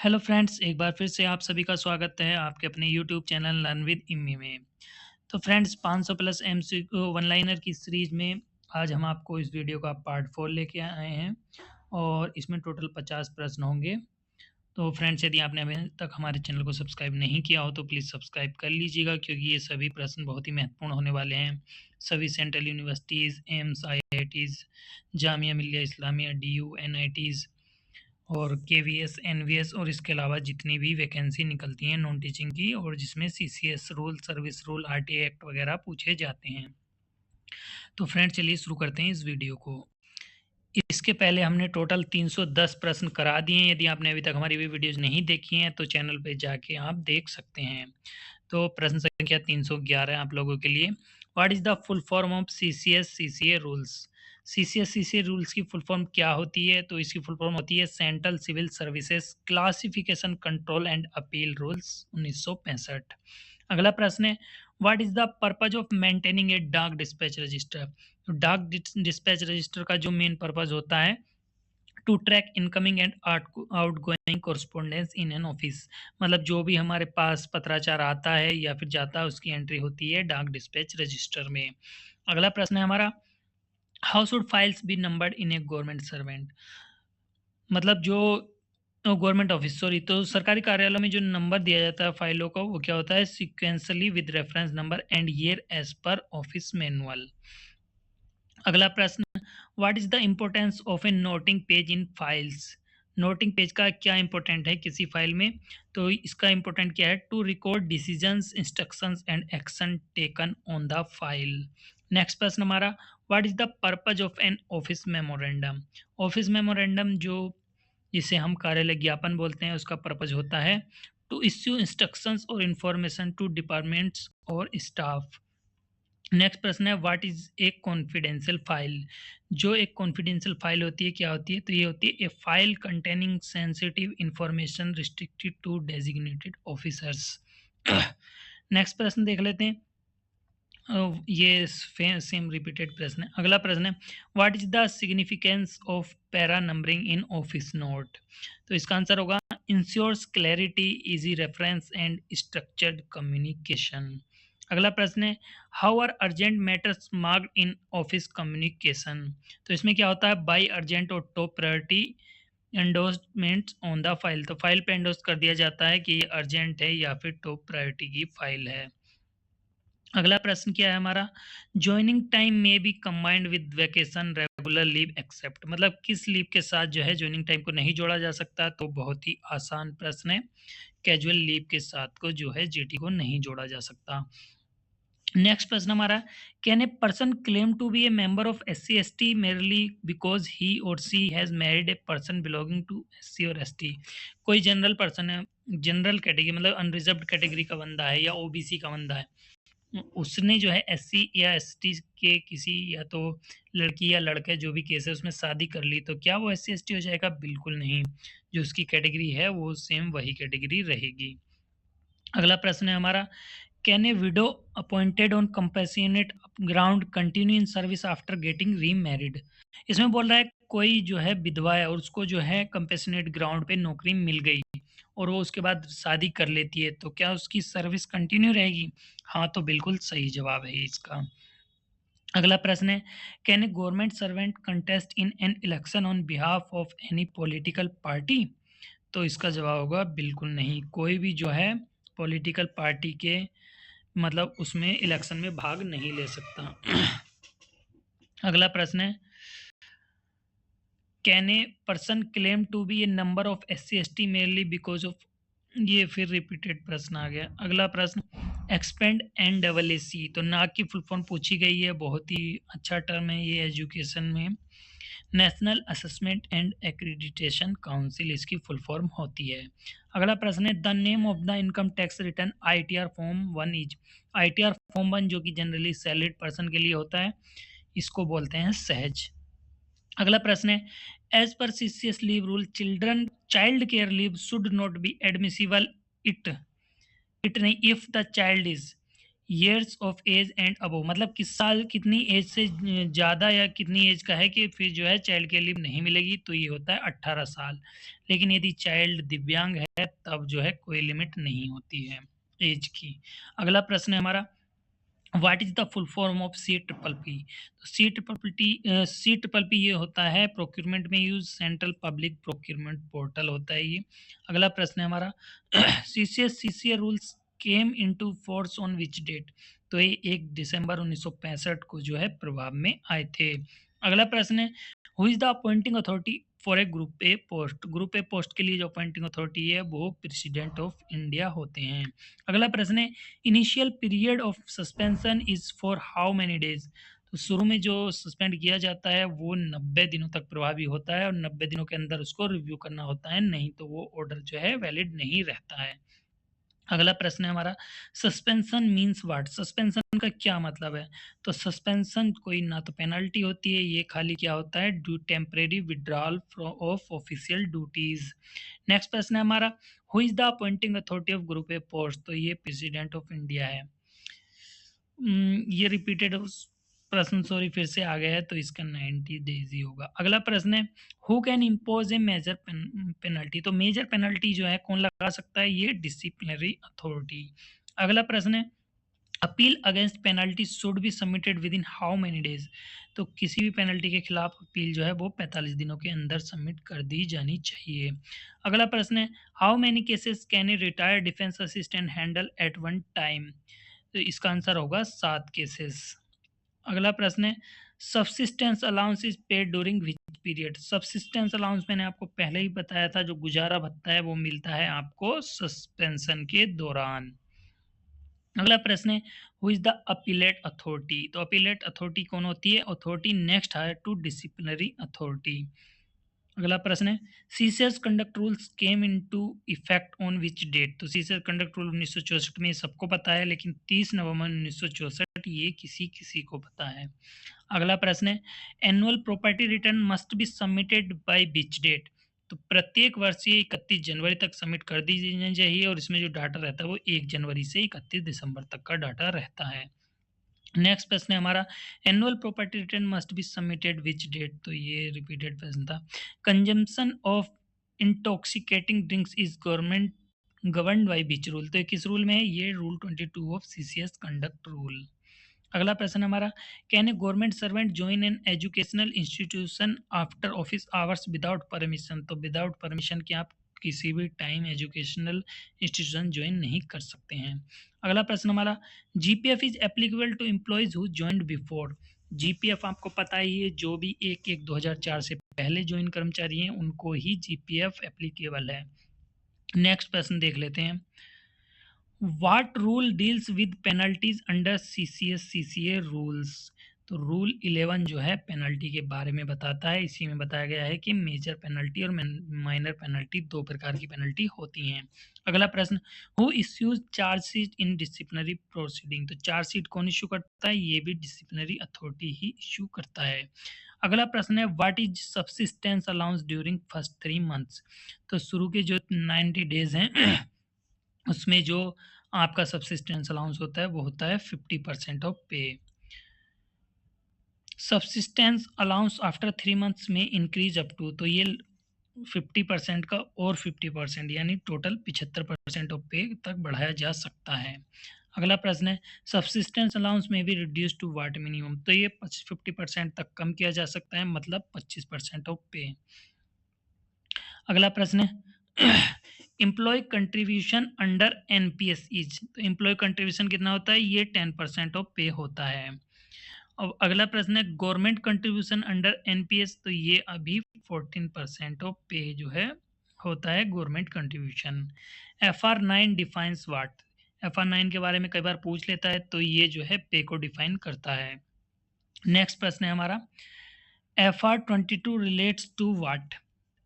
Hello friends, एक बार फिर से आप सभी का स्वागत है आपके अपने YouTube channel learn with Immi में। तो friends 500 plus MCQ one liner की सीरीज में आज हम आपको इस वीडियो का पार्ट 4 लेके आए हैं और इसमें टोटल 50 प्रश्न होंगे। तो फ्रेंड्स, यदि आपने अभी तक हमारे चैनल को सब्सक्राइब नहीं किया हो तो प्लीज़ सब्सक्राइब कर लीजिएगा, क्योंकि ये सभी प्रश्न बहुत ही महत्वपूर्ण होने वाले हैं। सभी central universities, AIIMS, IITs, Jamia Millia Islamia, DU, NITs और केवीएस, एनवीएस और इसके अलावा जितनी भी वैकेंसी निकलती हैं नॉन टीचिंग की और जिसमें CCS rule, service rule, RTA act वगैरह पूछे जाते हैं। तो फ्रेंड्स, चलिए शुरू करते हैं इस वीडियो को। इसके पहले हमने टोटल 310 प्रश्न करा दिए हैं। यदि आपने अभी तक हमारी भी वीडियोज़ नहीं देखी हैं तो चैनल पे जाके आप देख सकते हैं। तो प्रश्न संख्या 311 आप लोगों के लिए। What is the full form of CCS CCA rules? CCS CCA rules की फुल फॉर्म क्या होती है? तो इसकी फुल फॉर्म होती है central civil services classification control and appeal rules 1965। अगला प्रश्न है, what is the purpose of maintaining a dak dispatch register? तो डाक डिस्पैच रजिस्टर का जो मेन पर्पज होता है, to track incoming and outgoing correspondence in an office. मतलब जो भी हमारे पास पत्राचार आता है या फिर जाता है उसकी एंट्री होती है डाक डिस्पैच रजिस्टर में। अगला प्रश्न है हमारा, how should files be numbered in a government servant? मतलब जो गवर्नमेंट ऑफिस, सॉरी, तो सरकारी कार्यालयों में जो नंबर दिया जाता है फाइलों को वो क्या होता है? Sequentially with reference number and year as per office manual. अगला प्रश्न, what is the importance of a noting page in files? Noting page का क्या इंपॉर्टेंट है किसी फाइल में? तो इसका इंपॉर्टेंट क्या है? To record decisions, instructions and action taken on the file. Next प्रश्न हमारा, what is the purpose of an office memorandum? Office memorandum जो जिसे हम कार्यालय ज्ञापन बोलते हैं उसका पर्पज होता है टू इश्यू इंस्ट्रक्शंस और इंफॉर्मेशन टू डिपार्टमेंट्स और स्टाफ। नेक्स्ट प्रश्न है, what is a confidential file? जो एक कॉन्फिडेंशियल फाइल होती है क्या होती है? तो ये होती है a file containing sensitive information restricted to designated officers. Next प्रश्न देख लेते हैं। ये सेम रिपीटेड प्रश्न है। अगला प्रश्न है, what is the significance of para numbering in office note? तो इसका आंसर होगा ensures clarity, easy reference and structured communication. अगला प्रश्न है, how are urgent matters marked in office communication? तो इसमें क्या होता है? बाई अर्जेंट और top priority endorsements on the file. तो फाइल पे एंडोर्स कर दिया जाता है कि ये अर्जेंट है या फिर टॉप प्रायोरिटी की फाइल है। अगला प्रश्न क्या है हमारा, ज्वाइनिंग टाइम में be combined with vacation regular leave except? मतलब किस लीव के साथ जो है ज्वाइनिंग टाइम को नहीं जोड़ा जा सकता? तो बहुत ही आसान प्रश्न है, कैजुअल लीव के साथ को जो है जीटी को नहीं जोड़ा जा सकता। नेक्स्ट प्रश्न हमारा, can a person claim to be a member of SC ST merely because he or she has married a person belonging to SC or ST? कोई जनरल पर्सन है, जनरल कैटेगरी मतलब अनरिजर्व्ड कैटेगरी का बंदा है या OBC का बंदा है, उसने जो है एससी या एसटी के किसी या तो लड़की या लड़के जो भी केस है उसमें शादी कर ली, तो क्या वो एससी एसटी हो जाएगा? बिल्कुल नहीं। जो उसकी कैटेगरी है वो सेम वही कैटेगरी रहेगी। अगला प्रश्न है हमारा, can A window appointed on compassionate ground continue in service after getting remarried? इसमें बोल रहा है कोई जो है विधवा है और उसको जो है कंपैशनेट ग्राउंड पे नौकरी मिल गई और वो उसके बाद शादी कर लेती है, तो क्या उसकी सर्विस कंटिन्यू रहेगी? हाँ, तो बिल्कुल सही जवाब है इसका। अगला प्रश्न है, can a government servant contest in an election on behalf of any political party? तो इसका जवाब होगा बिल्कुल नहीं। कोई भी जो है पॉलिटिकल पार्टी के मतलब उसमें इलेक्शन में भाग नहीं ले सकता। अगला प्रश्न है, can a person claim to be a number of SC ST mainly because of? ये फिर रिपीटेड प्रश्न आ गया। अगला प्रश्न, expand N double A C, तो नाक की फुल फॉर्म पूछी गई है, बहुत ही अच्छा टर्म है ये एजुकेशन में। National assessment and accreditation council इसकी फुल फॉर्म होती है। अगला प्रश्न है, the name of the income tax return ITR form 1 is? ITR form 1 जो कि जनरली सैलरीड पर्सन के लिए होता है, इसको बोलते हैं सहज। अगला प्रश्न है, as per CCS leave rule child care leave should not be admissible it it नहीं if the child is? Years of age and above, मतलब किस साल कितनी एज से ज़्यादा या कितनी एज का है कि फिर जो है चाइल्ड केयर लीव नहीं मिलेगी, तो ये होता है 18 साल। लेकिन यदि चाइल्ड दिव्यांग है तब जो है कोई लिमिट नहीं होती है एज की। अगला प्रश्न है हमारा, what is the full form of C triple P? तो सी ट्रिपल पी ये होता है प्रोक्योरमेंट में use, central public procurement portal होता है ये। अगला प्रश्न है हमारा, CCA rules came into force on which date? तो ये 1 दिसंबर 1965 को जो है प्रभाव में आए थे। अगला प्रश्न है, who is the appointing authority for a group A post? Group A post के लिए जो अपॉइंटिंग अथॉरिटी है वो प्रेसिडेंट ऑफ इंडिया होते हैं। अगला प्रश्न है, initial period of suspension is for how many days? तो शुरू में जो सस्पेंड किया जाता है वो 90 दिनों तक प्रभावी होता है और 90 दिनों के अंदर उसको रिव्यू करना होता है, नहीं तो वो ऑर्डर जो है वैलिड नहीं रहता है। अगला प्रश्न है हमारा, सस्पेंशन मीन्स व्हाट? सस्पेंशन का क्या मतलब है? तो सस्पेंशन कोई ना तो पेनल्टी होती है, ये खाली क्या होता है, due temporary withdrawal of official duties. Next प्रश्न है हमारा, who is the appointing authority of group A post? तो ये प्रेसिडेंट ऑफ इंडिया है। ये रिपीटेड प्रश्न सॉरी फिर से आ गया है, तो इसका 90 डेज ही होगा। अगला प्रश्न है, who can impose a major penalty? तो मेजर पेनल्टी जो है कौन लगा सकता है, ये डिसिप्लिनरी अथॉरिटी। अगला प्रश्न है, appeal against penalty should be submitted with in how many days? तो किसी भी पेनल्टी के खिलाफ अपील जो है वो 45 दिनों के अंदर सबमिट कर दी जानी चाहिए। अगला प्रश्न है, how many cases can a retired defence assistant handle at one time? तो इसका आंसर होगा 7 केसेस। अगला प्रश्न है, subsistence allowance is paid during which period? Subsistence allowance मैंने आपको पहले ही बताया था, जो गुजारा भत्ता है वो मिलता है आपको सस्पेंशन के दौरान। अगला प्रश्न है, who is the appellate authority? तो अपीलेट अथॉरिटी कौन होती है? Authority next higher to disciplinary authority. अगला प्रश्न है, CCS conduct rules came into effect on which date? तो सीसीएस कंडक्ट रूल 1964 में सबको पता है, लेकिन 30 नवंबर 1964 ये किसी किसी को पता है। अगला प्रश्न है, annual property return must be submitted by which date? तो प्रत्येक वर्ष ये 31 जनवरी तक सबमिट कर दी जानी चाहिए और इसमें जो डाटा रहता है वो 1 जनवरी से 31 दिसंबर तक का डाटा रहता है। नेक्स्ट प्रश्न है हमारा, annual property return must be submitted which date? तो ये रिपीटेड प्रश्न था। Consumption of intoxicating drinks is government governed by which rule? तो ये किस रूल में है? ये rule 22 of CCS conduct rule. अगला प्रश्न हमारा, can a government servant join an educational institution after office hours without permission? तो विदाउट परमिशन के आप किसी भी टाइम एजुकेशनल इंस्टीट्यूशन ज्वाइन नहीं कर सकते हैं। अगला प्रश्न हमारा, GPF is applicable to employees who joined before? GPF आपको पता ही है, जो भी 1/1/2004 से पहले ज्वाइन कर्मचारी हैं उनको ही जीपीएफ एप्लीकेबल है। नेक्स्ट प्रश्न देख लेते हैं, what rule deals with penalties under CCA rules? तो रूल 11 जो है पेनल्टी के बारे में बताता है। इसी में बताया गया है कि मेजर पेनल्टी और माइनर पेनल्टी 2 प्रकार की पेनल्टी होती हैं। अगला प्रश्न, who issues chargesheet in disciplinary proceeding? तो चार्जशीट कौन इश्यू करता है? ये भी डिसिप्लिनरी अथॉरिटी ही इश्यू करता है। अगला प्रश्न है, what is subsistence allowance during first 3 months? तो शुरू के जो 90 डेज हैं उसमें जो आपका सब्सिस्टेंस अलाउंस होता है वो होता है 50% ऑफ पे। सब्सिस्टेंस अलाउंस आफ्टर 3 मंथ्स में इंक्रीज अप टू, तो ये 50% का और 50% यानी टोटल 75% ऑफ पे तक बढ़ाया जा सकता है। अगला प्रश्न है, सब्सिस्टेंस अलाउंस में भी रिड्यूस टू व्हाट मिनिमम? तो ये 50% तक कम किया जा सकता है, मतलब 25% ऑफ पे। अगला प्रश्न है, employee contribution under NPS is? तो एम्प्लॉय कंट्रीब्यूशन कितना होता है? ये 10% ऑफ पे होता है। अब अगला प्रश्न है, गवर्नमेंट कंट्रीब्यूशन अंडर एनपीएस? तो ये अभी 14% ऑफ पे जो है होता है government contribution. FR9 defines what? FR9 के बारे में कई बार पूछ लेता है, तो ये जो है पे को डिफाइन करता है। नेक्स्ट प्रश्न है हमारा, FR22 relates to what?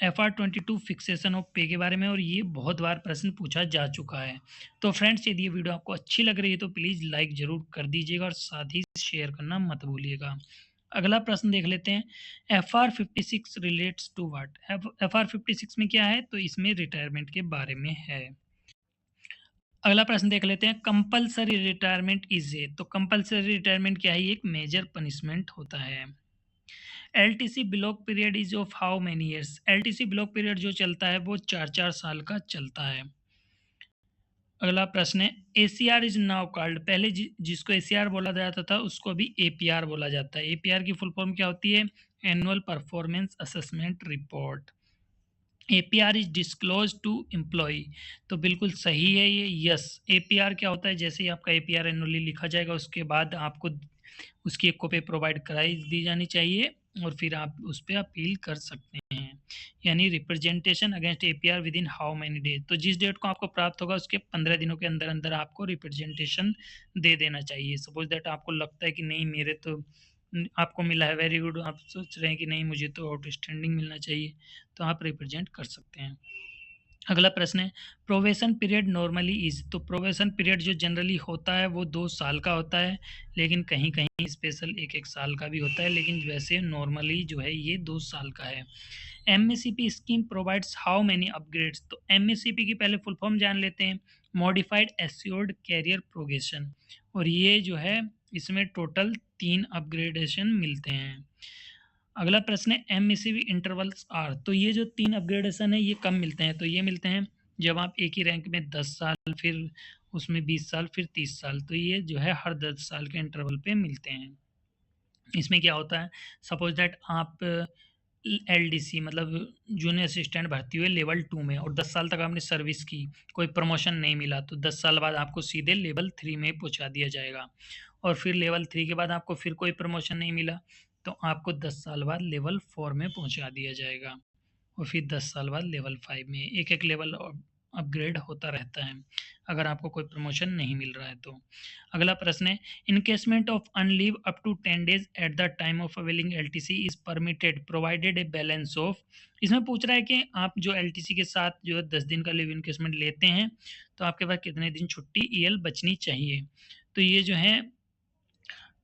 FR22 fixation of pay के बारे में, और ये बहुत बार प्रश्न पूछा जा चुका है। तो फ्रेंड्स, यदि ये वीडियो आपको अच्छी लग रही है तो प्लीज़ लाइक ज़रूर कर दीजिएगा और साथ ही शेयर करना मत भूलिएगा। अगला प्रश्न देख लेते हैं, FR56 relates to what? FR56 में क्या है? तो इसमें रिटायरमेंट के बारे में है। अगला प्रश्न देख लेते हैं, कंपल्सरी रिटायरमेंट इज ए, तो कंपल्सरी रिटायरमेंट क्या है? ये एक मेजर पनिशमेंट होता है। LTC block period is of how many years? LTC block period जो चलता है वो 4-4 साल का चलता है। अगला प्रश्न है, एसीआर इज नाउ कॉल्ड, पहले जिसको एसीआर बोला जाता था उसको भी एपीआर बोला जाता है। एपीआर की फुल फॉर्म क्या होती है? Annual performance assessment report. APR is disclose to employee, तो बिल्कुल सही है ये, यस। एपीआर क्या होता है? जैसे ही आपका एपीआर एनुअली लिखा जाएगा उसके बाद आपको उसकी एक कॉपी प्रोवाइड कराई दी जानी चाहिए और फिर आप उस पर अपील कर सकते हैं। यानी representation against APR with in how many days, तो जिस डेट को आपको प्राप्त होगा उसके 15 दिनों के अंदर अंदर आपको रिप्रेजेंटेशन दे देना चाहिए। सपोज दैट आपको लगता है कि नहीं मेरे तो आपको मिला है, वेरी गुड, आप सोच रहे हैं कि नहीं मुझे तो आउटस्टैंडिंग मिलना चाहिए, तो आप रिप्रेजेंट कर सकते हैं। अगला प्रश्न है, प्रोबेशन पीरियड नॉर्मली इज, तो प्रोबेशन पीरियड जो जनरली होता है वो 2 साल का होता है, लेकिन कहीं कहीं स्पेशल 1-1 साल का भी होता है, लेकिन वैसे नॉर्मली जो है ये 2 साल का है। MSCP scheme provides how many upgrades, तो एमएससीपी की पहले फुल फॉर्म जान लेते हैं, मॉडिफाइड एश्योर्ड कैरियर प्रोग्रेशन, और ये जो है इसमें टोटल 3 अपग्रेडेशन मिलते हैं। अगला प्रश्न है, एमएससीबी इंटरवल्स आर, तो ये जो 3 अपग्रेडेशन है ये कब मिलते हैं? तो ये मिलते हैं जब आप एक ही रैंक में 10 साल, फिर उसमें 20 साल, फिर 30 साल, तो ये जो है हर 10 साल के इंटरवल पे मिलते हैं। इसमें क्या होता है, सपोज दैट आप एलडीसी मतलब जूनियर असिस्टेंट भर्ती हुए लेवल 2 में और 10 साल तक आपने सर्विस की, कोई प्रमोशन नहीं मिला, तो 10 साल बाद आपको सीधे लेवल 3 में पहुंचा दिया जाएगा। और फिर लेवल 3 के बाद आपको फिर कोई प्रमोशन नहीं मिला, तो आपको 10 साल बाद लेवल 4 में पहुंचा दिया जाएगा। और फिर 10 साल बाद लेवल 5 में एक-एक लेवल अपग्रेड होता रहता है, अगर आपको कोई प्रमोशन नहीं मिल रहा है तो। अगला प्रश्न है, encashment of earned leave up to 10 days at the time of availing LTC is permitted provided a balance of, इसमें पूछ रहा है कि आप जो एलटीसी के साथ जो है 10 दिन का लीव इनकेसमेंट लेते हैं तो आपके पास कितने दिन छुट्टी ईएल बचनी चाहिए? तो ये जो है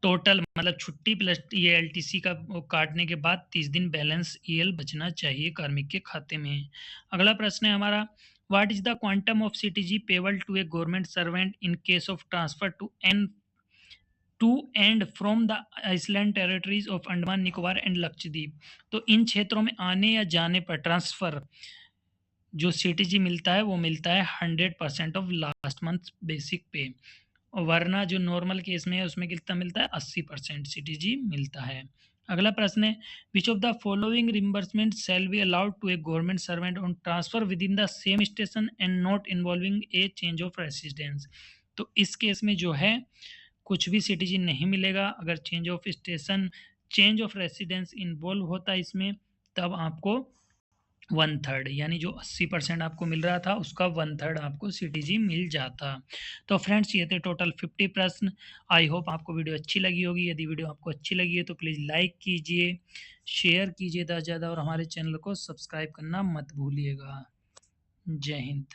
टोटल मतलब छुट्टी प्लस ये एलटीसी का वो काटने के बाद 30 दिन बैलेंस ईएल बचना चाहिए कार्मिक के खाते में। अगला प्रश्न है हमारा, what is the quantum of CTG payable to a government servant in case of transfer to and from the island territories of Andaman Nicobar and Lakshadweep, तो इन क्षेत्रों में आने या जाने पर ट्रांसफर जो सीटीजी मिलता है वो मिलता है 100% ऑफ लास्ट मंथ बेसिक पे, वरना जो नॉर्मल केस में है उसमें कितना मिलता है? 80% सीटीजी मिलता है। अगला प्रश्न है, which of the following reimbursement shall be allowed to a government servant on transfer within the same station and not involving a change of residence, तो इस केस में जो है कुछ भी सीटीजी नहीं मिलेगा, अगर change of station change of residence involve होता है इसमें तब आपको 1/3 यानी जो 80% आपको मिल रहा था उसका 1/3 आपको सीटीजी मिल जाता। तो फ्रेंड्स ये थे टोटल 50 प्रश्न। आई होप आपको वीडियो अच्छी लगी होगी। यदि वीडियो आपको अच्छी लगी है तो प्लीज़ लाइक कीजिए, शेयर कीजिए ज़्यादा से ज़्यादा और हमारे चैनल को सब्सक्राइब करना मत भूलिएगा। जय हिंद।